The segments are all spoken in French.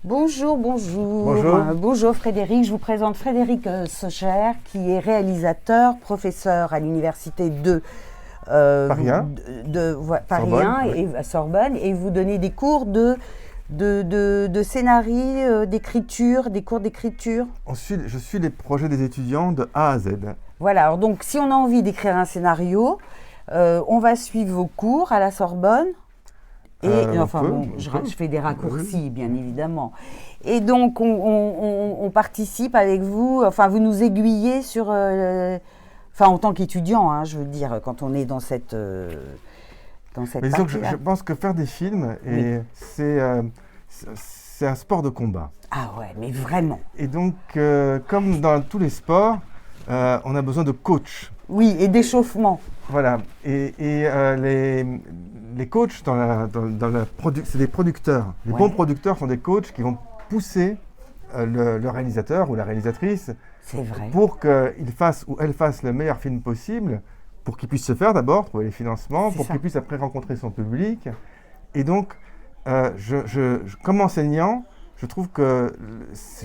Bonjour, bonjour. Bonjour. Bonjour Frédéric, je vous présente Frédéric Socher qui est réalisateur, professeur à l'université Paris 1. Paris Sorbonne, 1 oui. et à Sorbonne, et vous donnez des cours de scénario, d'écriture, des cours d'écriture. Je suis les projets des étudiants de A à Z. Voilà, alors donc si on a envie d'écrire un scénario, on va suivre vos cours à la Sorbonne. Et je fais des raccourcis, bien évidemment. Et donc, on participe avec vous, enfin, vous nous aiguillez sur... en tant qu'étudiant, hein, je veux dire, quand on est dans cette Mais disons que je pense que faire des films, c'est un sport de combat. Ah ouais, mais vraiment. Et donc, comme dans tous les sports, on a besoin de coach. Oui, et d'échauffement. Voilà. Et les coachs, c'est des producteurs. Les bons producteurs sont des coachs qui vont pousser le réalisateur ou la réalisatrice pour qu'il fasse ou elle fasse le meilleur film possible, pour qu'il puisse se faire d'abord, trouver les financements, pour qu'il puisse après rencontrer son public. Et donc, comme enseignant, je trouve que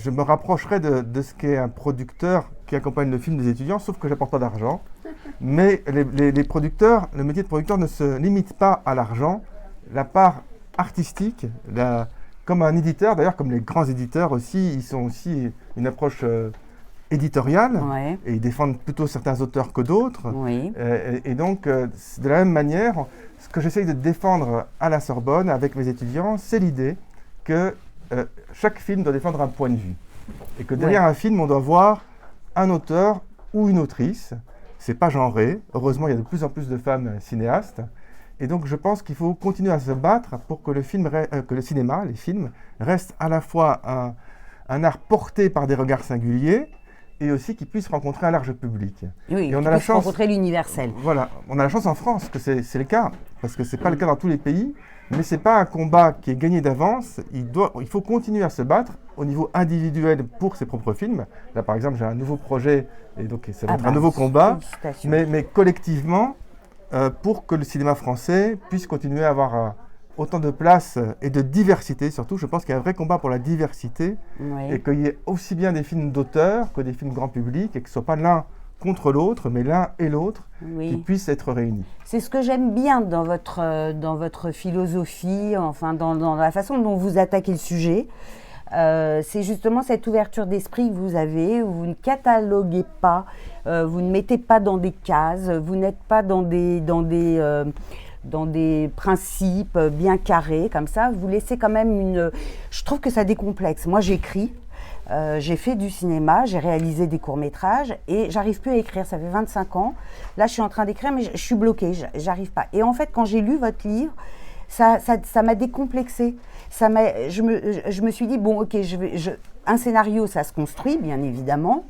je me rapprocherais de ce qu'est un producteur qui accompagne le film des étudiants, sauf que je n'apporte pas d'argent. Mais les producteurs, le métier de producteur ne se limite pas à l'argent. La part artistique, comme un éditeur, d'ailleurs comme les grands éditeurs aussi, ils ont aussi une approche éditoriale, et ils défendent plutôt certains auteurs que d'autres. Et donc, de la même manière, ce que j'essaye de défendre à la Sorbonne avec mes étudiants, c'est l'idée que chaque film doit défendre un point de vue. Et que derrière un film, on doit voir un auteur ou une autrice. C'est pas genré. Heureusement, il y a de plus en plus de femmes cinéastes. Et donc, je pense qu'il faut continuer à se battre pour que le cinéma, les films, restent à la fois un art porté par des regards singuliers et aussi qu'ils puissent rencontrer un large public. Oui, et on a la chance rencontrer l'universel. Voilà, on a la chance en France que c'est le cas, parce que c'est pas le cas dans tous les pays. Mais ce n'est pas un combat qui est gagné d'avance. Il faut continuer à se battre au niveau individuel pour ses propres films. Là, par exemple, j'ai un nouveau projet, et donc ça va être un nouveau combat. Mais collectivement, pour que le cinéma français puisse continuer à avoir autant de place et de diversité, surtout, je pense qu'il y a un vrai combat pour la diversité. Et qu'il y ait aussi bien des films d'auteur que des films grand public, et que ce ne soit pas l'un contre l'autre, mais l'un et l'autre qui puissent être réunis. C'est ce que j'aime bien dans votre philosophie, enfin dans la façon dont vous attaquez le sujet. C'est justement cette ouverture d'esprit que vous avez, où vous ne cataloguez pas, vous ne mettez pas dans des cases, vous n'êtes pas dans des principes bien carrés comme ça. Vous laissez quand même Je trouve que ça décomplexe. Moi, j'écris. J'ai fait du cinéma, j'ai réalisé des courts-métrages et j'arrive plus à écrire, ça fait 25 ans. Là, je suis en train d'écrire, mais je suis bloquée, j'arrive pas. Et en fait, quand j'ai lu votre livre, ça m'a décomplexée. Je me suis dit, bon, ok, un scénario, ça se construit, bien évidemment,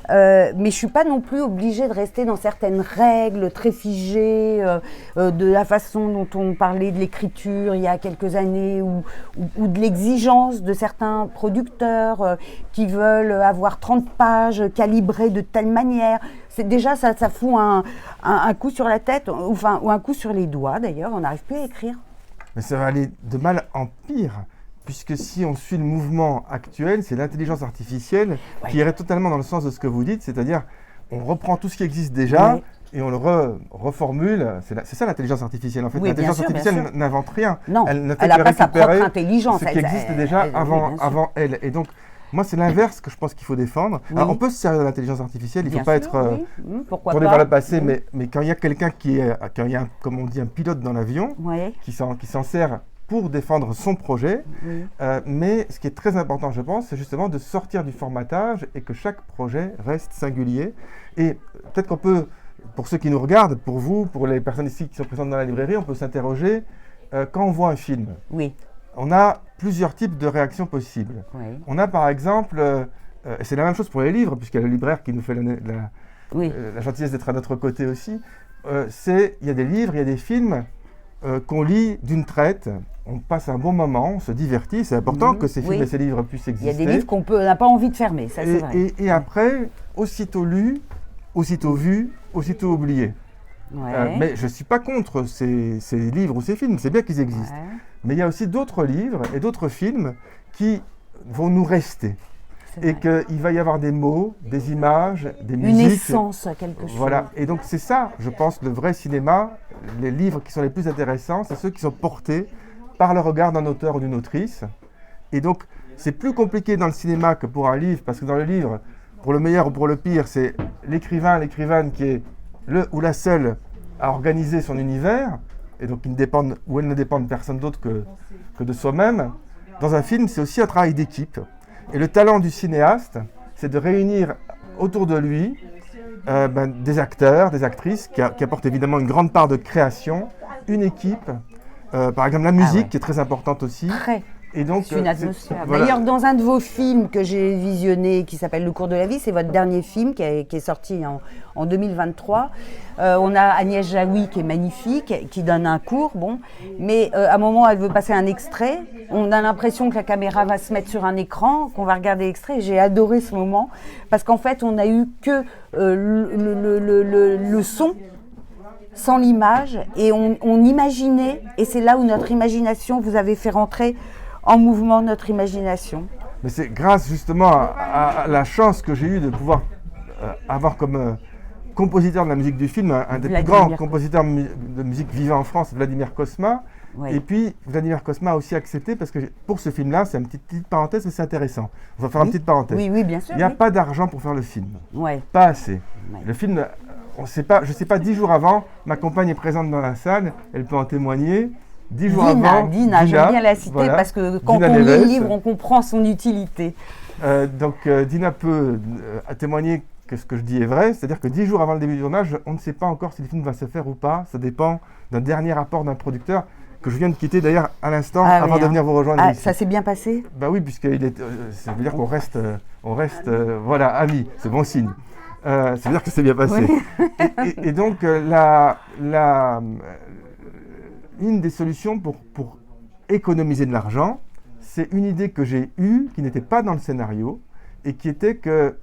mais je ne suis pas non plus obligée de rester dans certaines règles très figées, de la façon dont on parlait de l'écriture il y a quelques années, ou de l'exigence de certains producteurs qui veulent avoir 30 pages calibrées de telle manière. Déjà, ça fout un coup sur la tête, ou un coup sur les doigts d'ailleurs, on n'arrive plus à écrire. Mais ça va aller de mal en pire, puisque si on suit le mouvement actuel, c'est l'intelligence artificielle qui irait totalement dans le sens de ce que vous dites, c'est-à-dire on reprend tout ce qui existe déjà et on le reformule. C'est ça l'intelligence artificielle en fait. L'intelligence artificielle n'invente rien. Non, elle ne fait n'a que pas sa propre récupérer intelligence. Ce qui existe déjà avant elle. Et donc, moi, c'est l'inverse que je pense qu'il faut défendre. Alors, on peut se servir de l'intelligence artificielle, il ne faut pas être tourné vers le passé, mais quand il y a quelqu'un quand il y a, comme on dit, un pilote dans l'avion, qui s'en sert pour défendre son projet. Mais ce qui est très important, je pense, c'est justement de sortir du formatage et que chaque projet reste singulier. Et peut-être qu'on peut, pour ceux qui nous regardent, pour vous, pour les personnes ici qui sont présentes dans la librairie, on peut s'interroger quand on voit un film. On a plusieurs types de réactions possibles. On a par exemple, et c'est la même chose pour les livres, puisqu'il y a le libraire qui nous fait la gentillesse d'être à notre côté aussi, il y a des livres, il y a des films qu'on lit d'une traite, on passe un bon moment, on se divertit, c'est important que ces films et ces livres puissent exister. Il y a des livres qu'on n'a pas envie de fermer, ça c'est vrai. Et après, aussitôt lu, aussitôt vu, aussitôt oublié. Mais je ne suis pas contre ces livres ou ces films, c'est bien qu'ils existent. Mais il y a aussi d'autres livres et d'autres films qui vont nous rester. Et qu'il va y avoir des mots, des images, des musiques. Une essence à quelque chose. Voilà. Et donc c'est ça, je pense, le vrai cinéma. Les livres qui sont les plus intéressants, c'est ceux qui sont portés par le regard d'un auteur ou d'une autrice. Et donc c'est plus compliqué dans le cinéma que pour un livre, parce que dans le livre, pour le meilleur ou pour le pire, c'est l'écrivaine qui est le ou la seule à organiser son univers, et donc elle ne dépend de personne d'autre que de soi-même. Dans un film, c'est aussi un travail d'équipe. Et le talent du cinéaste, c'est de réunir autour de lui des acteurs, des actrices, qui apportent évidemment une grande part de création, une équipe, par exemple la musique qui est très importante aussi. Très. Et donc, c'est une atmosphère. Voilà. D'ailleurs, dans un de vos films que j'ai visionné, qui s'appelle Le cours de la vie, c'est votre dernier film qui est sorti en 2023. On a Agnès Jaoui qui est magnifique, qui donne un cours, mais à un moment, elle veut passer un extrait. On a l'impression que la caméra va se mettre sur un écran, qu'on va regarder l'extrait. J'ai adoré ce moment, parce qu'en fait, on n'a eu que le son, sans l'image, et on imaginait, et c'est là où notre imagination, vous avez fait rentrer en mouvement notre imagination. Mais c'est grâce justement à la chance que j'ai eue de pouvoir avoir comme compositeur de la musique du film un des plus grands compositeurs de musique vivant en France, Vladimir Cosma. Oui. Et puis Vladimir Cosma a aussi accepté, parce que pour ce film-là, c'est une petite parenthèse, mais c'est intéressant. On va faire une petite parenthèse. Oui, bien sûr. Il n'y a pas d'argent pour faire le film. Ouais. Pas assez. Ouais. Le film, je ne sais pas, 10 jours avant, ma compagne est présente dans la salle, elle peut en témoigner. 10 jours avant, Dina, j'aime bien la citer, parce que quand on lit le livre, on comprend son utilité. Donc Dina peut témoigner que ce que je dis est vrai, c'est-à-dire que 10 jours avant le début du tournage, on ne sait pas encore si le film va se faire ou pas, ça dépend d'un dernier rapport d'un producteur, que je viens de quitter d'ailleurs à l'instant avant de venir vous rejoindre ici. Ça s'est bien passé ? Bah oui, puisque ça veut dire qu'on reste, voilà, amis, c'est bon signe. Ça veut dire que c'est bien passé. Oui. Et donc une des solutions pour économiser de l'argent, c'est une idée que j'ai eue, qui n'était pas dans le scénario, et qui était que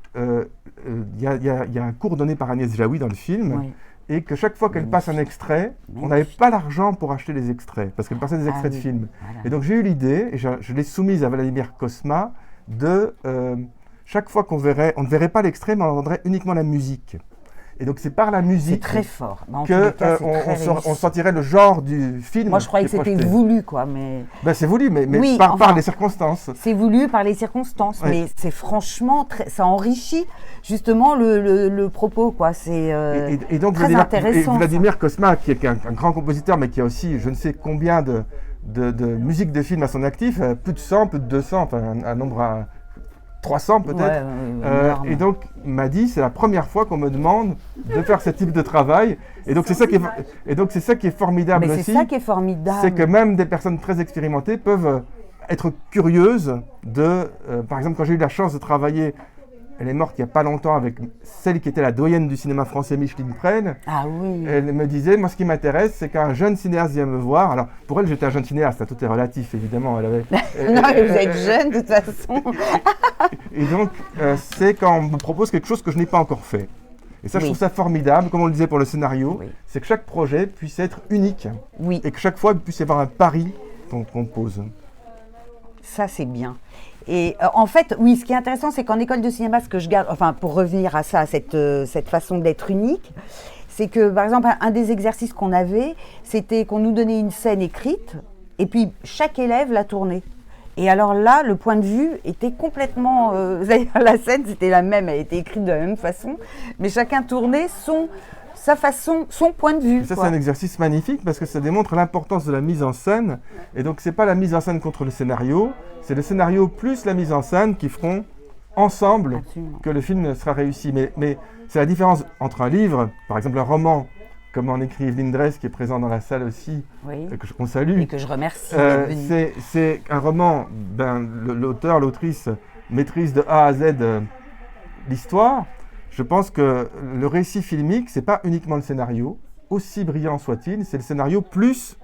y a un cours donné par Agnès Jaoui dans le film, oui. Et que chaque fois qu'elle passe un extrait, on n'avait pas l'argent pour acheter les extraits, parce qu'elle passait des extraits de films. Voilà. Et donc j'ai eu l'idée, et je l'ai soumise à Vladimir Cosma, de chaque fois on ne verrait pas l'extrait, mais on entendrait uniquement la musique. Et donc c'est par la musique. C'est très fort. On sentirait le genre du film. Moi je croyais que c'était voulu, quoi. Mais... Ben, c'est voulu, mais oui, par les circonstances. C'est voulu par les circonstances, oui. Mais c'est franchement, ça enrichit justement le propos, quoi. C'est et donc, très intéressant. Et Vladimir Cosma, qui est un grand compositeur, mais qui a aussi je ne sais combien de musiques de films à son actif, plus de 100, plus de 200, enfin un nombre... 300 peut-être, et donc m'a dit c'est la première fois qu'on me demande de faire ce type de travail, et donc c'est ça qui est formidable aussi. C'est ça qui est formidable. C'est que même des personnes très expérimentées peuvent être curieuses par exemple quand j'ai eu la chance de travailler, elle est morte il n'y a pas longtemps, avec celle qui était la doyenne du cinéma français, Micheline Prel. Ah oui. Elle me disait, moi ce qui m'intéresse, c'est qu'un jeune cinéaste vienne me voir. Alors pour elle, j'étais un jeune cinéaste, tout est relatif évidemment. Non, mais vous êtes jeune de toute façon. Et donc, c'est quand on me propose quelque chose que je n'ai pas encore fait. Et ça, je trouve ça formidable, comme on le disait pour le scénario, c'est que chaque projet puisse être unique. Oui. Et que chaque fois, il puisse y avoir un pari qu'on pose. Ça, c'est bien. Et en fait, oui, ce qui est intéressant, c'est qu'en école de cinéma, ce que je garde, enfin, pour revenir à ça, à cette façon d'être unique, c'est que, par exemple, un des exercices qu'on avait, c'était qu'on nous donnait une scène écrite, et puis chaque élève la tournait. Et alors là, le point de vue était complètement... la scène, c'était la même, elle était écrite de la même façon, mais chacun tournait sa façon, son point de vue. Ça, c'est un exercice magnifique parce que ça démontre l'importance de la mise en scène. Et donc, c'est pas la mise en scène contre le scénario, c'est le scénario plus la mise en scène qui feront ensemble que le film sera réussi. Mais c'est la différence entre un livre, par exemple un roman, comme en écrit Evelyne Dress, qui est présent dans la salle aussi, qu'on salue. Et que je remercie. C'est un roman, l'auteur, l'autrice maîtrise de A à Z l'histoire. Je pense que le récit filmique, c'est pas uniquement le scénario, aussi brillant soit-il, c'est le scénario plus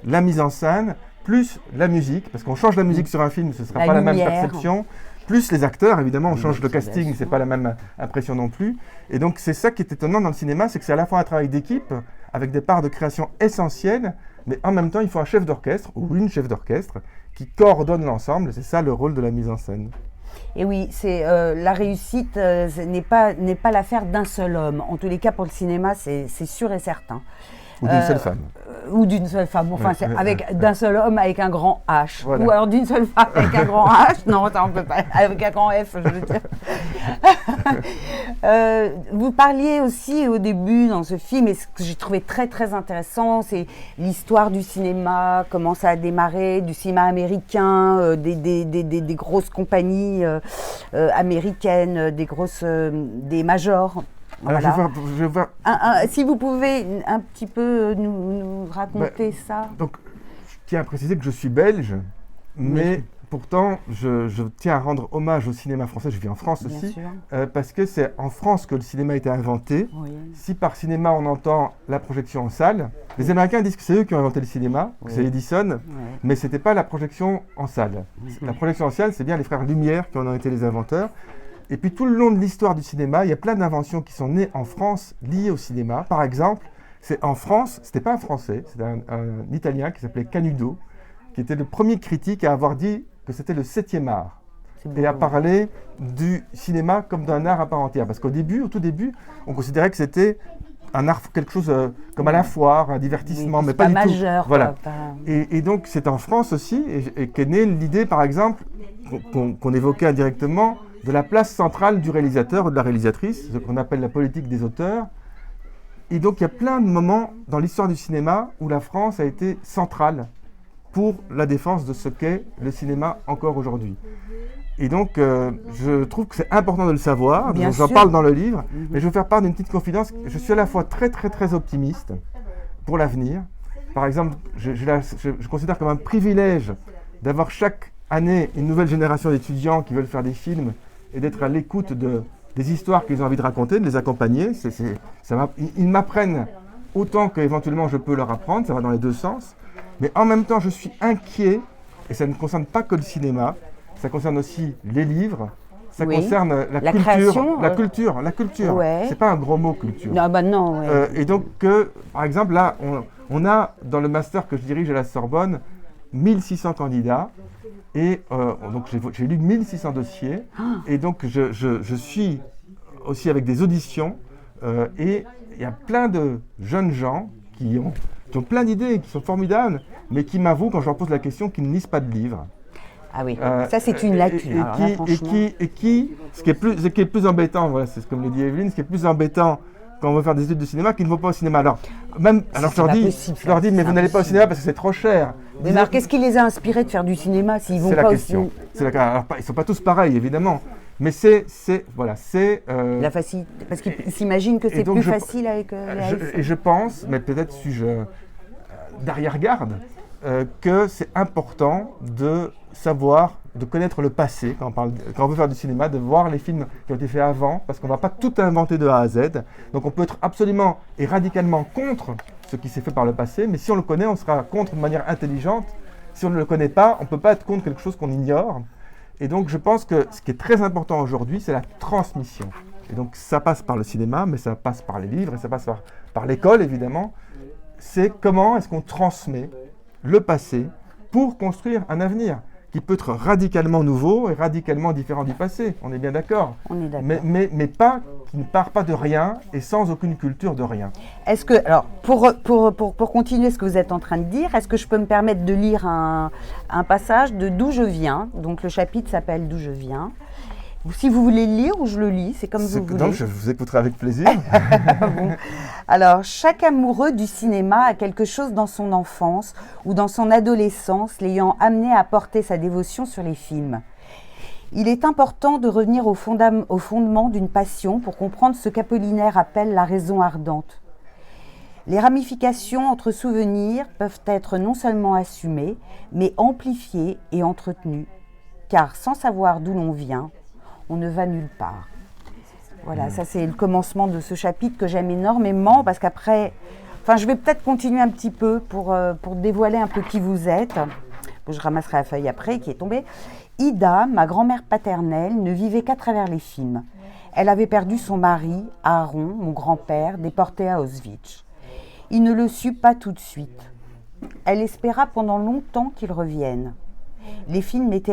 la mise en scène, plus la musique, parce qu'on change la musique sur un film, ce ne sera pas la même perception, plus les acteurs, évidemment, on change le casting, c'est pas la même impression non plus. Et donc c'est ça qui est étonnant dans le cinéma, c'est que c'est à la fois un travail d'équipe, avec des parts de création essentielles, mais en même temps, il faut un chef d'orchestre, ou une chef d'orchestre, qui coordonne l'ensemble. C'est ça le rôle de la mise en scène. Et oui, c'est la réussite n'est pas l'affaire d'un seul homme. En tous les cas, pour le cinéma, c'est sûr et certain. Ou d'une seule femme. Ou d'une seule femme. Enfin, c'est d'un seul homme avec un grand H. Voilà. Ou alors d'une seule femme avec un grand H. Non, ça on peut pas. Avec un grand F, je veux dire. Vous parliez aussi au début dans ce film, et ce que j'ai trouvé très très intéressant, c'est l'histoire du cinéma, comment ça a démarré, du cinéma américain, des grosses compagnies américaines, des majors. Alors, Voilà. je vais voir. Si vous pouvez un petit peu nous raconter ça. Donc, je tiens à préciser que je suis belge, mais pourtant, je tiens à rendre hommage au cinéma français. Je vis en France Bien aussi, sûr. parce que c'est en France que le cinéma a été inventé. Oui. Si par cinéma on entend la projection en salle, les Américains disent que c'est eux qui ont inventé le cinéma, que c'est Edison, mais c'était pas la projection en salle. La projection en salle, c'est bien les frères Lumière qui en ont été les inventeurs. Et puis tout le long de l'histoire du cinéma, il y a plein d'inventions qui sont nées en France liées au cinéma. Par exemple, c'est en France, c'était pas un Français, c'était un Italien qui s'appelait Canudo, qui était le premier critique à avoir dit que c'était le 7e art. Et à parler du cinéma comme d'un art à part entière. Parce qu'au tout début, on considérait que c'était un art, quelque chose comme à la foire, un divertissement, mais pas du majeur, tout. Voilà. Pas... Et donc c'est en France aussi, et qu'est née l'idée, par exemple, qu'on évoquait indirectement, de la place centrale du réalisateur ou de la réalisatrice, ce qu'on appelle la politique des auteurs. Et donc il y a plein de moments dans l'histoire du cinéma où la France a été centrale pour la défense de ce qu'est le cinéma encore aujourd'hui. Et donc je trouve que c'est important de le savoir, j'en parle dans le livre, mais je vais vous faire part d'une petite confidence. Je suis à la fois très très très optimiste pour l'avenir. Par exemple, je considère comme un privilège d'avoir chaque année une nouvelle génération d'étudiants qui veulent faire des films et d'être à l'écoute des histoires qu'ils ont envie de raconter, de les accompagner. Ils m'apprennent autant qu'éventuellement je peux leur apprendre, ça va dans les deux sens. Mais en même temps, je suis inquiet, et ça ne concerne pas que le cinéma, ça concerne aussi les livres, ça concerne la culture. La culture. Ouais. C'est pas un gros mot, culture. Non, bah non. Ouais. Et donc, par exemple, là, on a dans le master que je dirige à la Sorbonne 1600 candidats. Et donc j'ai lu 1600 dossiers, et donc je suis aussi avec des auditions, et il y a plein de jeunes gens qui ont plein d'idées, qui sont formidables, mais qui m'avouent quand je leur pose la question qu'ils ne lisent pas de livres. Ah oui, ça c'est une lacune. Ce qui est plus embêtant, voilà, c'est comme le dit Evelyne, ce qui est plus embêtant quand on veut faire des études de cinéma, qui ne vont pas au cinéma. Alors je leur dis, mais vous n'allez pas au cinéma parce que c'est trop cher. Mais alors, qu'est-ce qui les a inspirés de faire du cinéma s'ils vont pas au cinéma ? Alors, ils ne sont pas tous pareils, évidemment. Mais c'est la facilité, parce qu'ils s'imaginent que c'est plus facile avec les iPhones. Et je pense, mais peut-être suis-je d'arrière-garde, que c'est important de savoir, de connaître le passé quand on veut faire du cinéma, de voir les films qui ont été faits avant, parce qu'on ne va pas tout inventer de A à Z. Donc on peut être absolument et radicalement contre ce qui s'est fait par le passé, mais si on le connaît, on sera contre de manière intelligente. Si on ne le connaît pas, on ne peut pas être contre quelque chose qu'on ignore. Et donc je pense que ce qui est très important aujourd'hui, c'est la transmission. Et donc ça passe par le cinéma, mais ça passe par les livres, et ça passe par l'école évidemment. C'est comment est-ce qu'on transmet le passé pour construire un avenir qui peut être radicalement nouveau et radicalement différent du passé. On est bien d'accord. On est d'accord. Mais pas, qui ne part pas de rien et sans aucune culture de rien. Est-ce que, alors, pour continuer ce que vous êtes en train de dire, est-ce que je peux me permettre de lire un passage de D'où je viens ? Donc le chapitre s'appelle D'où je viens. Si vous voulez le lire ou je le lis, c'est comme vous voulez. Donc je vous écouterai avec plaisir. Bon. Alors, chaque amoureux du cinéma a quelque chose dans son enfance ou dans son adolescence l'ayant amené à porter sa dévotion sur les films. Il est important de revenir au fondement d'une passion pour comprendre ce qu'Apollinaire appelle la raison ardente. Les ramifications entre souvenirs peuvent être non seulement assumées, mais amplifiées et entretenues. Car sans savoir d'où l'on vient, on ne va nulle part. Voilà, ça c'est le commencement de ce chapitre que j'aime énormément parce qu'après, je vais peut-être continuer un petit peu pour dévoiler un peu qui vous êtes. Je ramasserai la feuille après qui est tombée. Ida, ma grand-mère paternelle, ne vivait qu'à travers les films. Elle avait perdu son mari, Aaron, mon grand-père, déporté à Auschwitz. Il ne le sut pas tout de suite. Elle espéra pendant longtemps qu'il revienne. Les films étaient